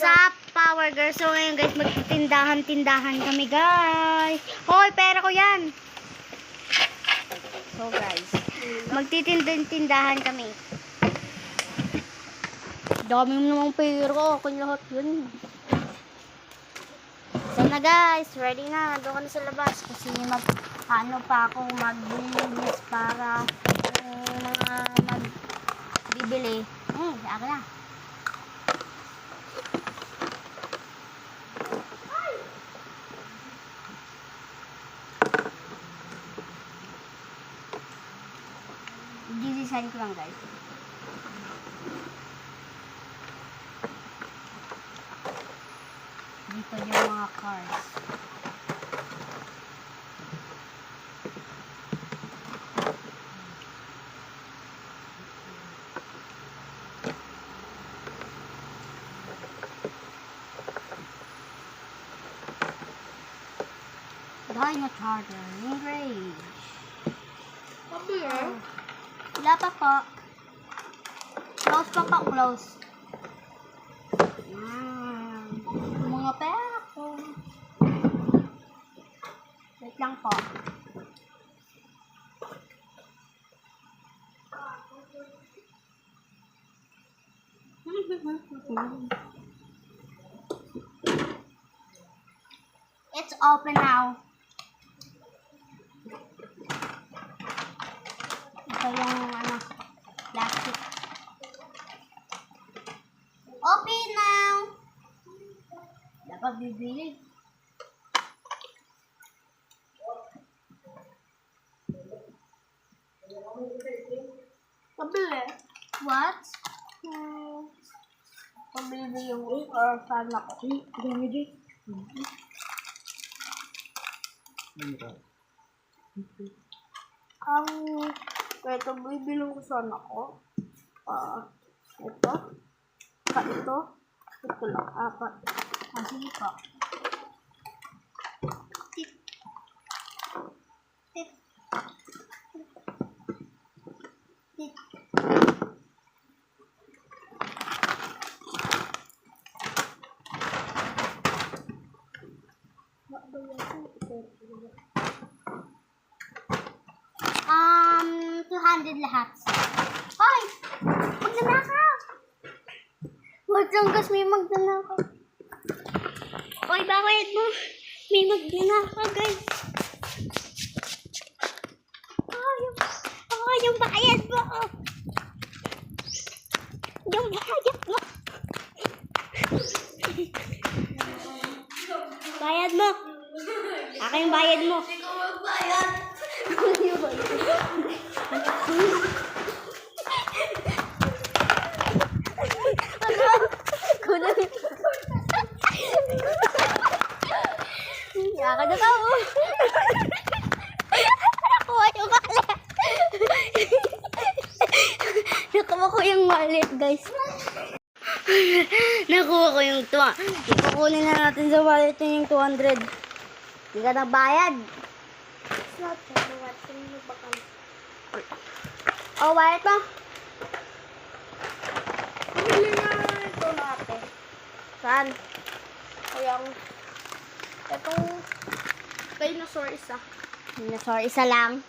up, Power Girls? So ngayon guys, magtitindahan-tindahan kami guys. Hoy, pera ko yan. So guys, magtitindahan kami. Dami mo namang pera ko. Kung lahat yun. So na guys, ready na. Doon ka na sa labas. Kasi ano pa ako maglinis para mga magbibili. Ako na. I-design ko lang guys. Dito yung mga cars. Dino Charger, Enrage. Wala pa po. Close pa po, close. Mga pera ko. Wait lang po. It's open now. Ito yung plastic. Open now. Dapat bibili. Pabili. What? Pabili yung or fan ako. Bumili. Ito, bibilang ko sana ako. Ito. Ito. Ito lang. 4. Sige po. Tip. Tip. Tip. $200 lahat. Hoy! Magnanakaw! Wag lang guys, may magnanakaw. Hoy, bakit mo? May magnanakaw guys. Yung bayad mo. Yung bayad mo. Bayad mo. Akin yung bayad mo. Hindi ko magbayad. Yaka na ka mo. Nakuha yung wallet. Nakuha ko yung wallet guys. Nakuha ko yung tuwa. Ipukunin na natin sa wallet yung 200. Hindi ka nagbayad. Oh, wallet mo. Bili na ito natin. Saan? Kayang itong dinosaur isa. Dinosaur isa lang?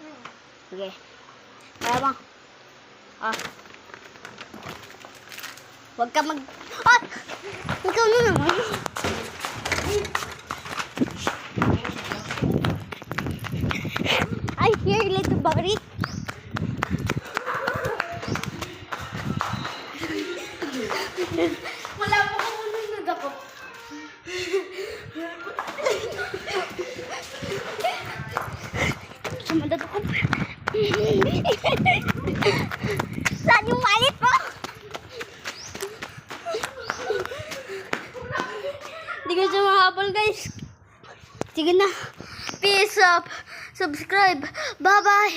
Sige. Kaya mo. Huwag ka mag... Ikaw na naman. Ay, here, little barit. Wala mo ka muna nagakop. Madadakop. Saan yung wallet mo? Hindi ko siya mahabol guys. Sige na. Peace up. Subscribe. Bye-bye.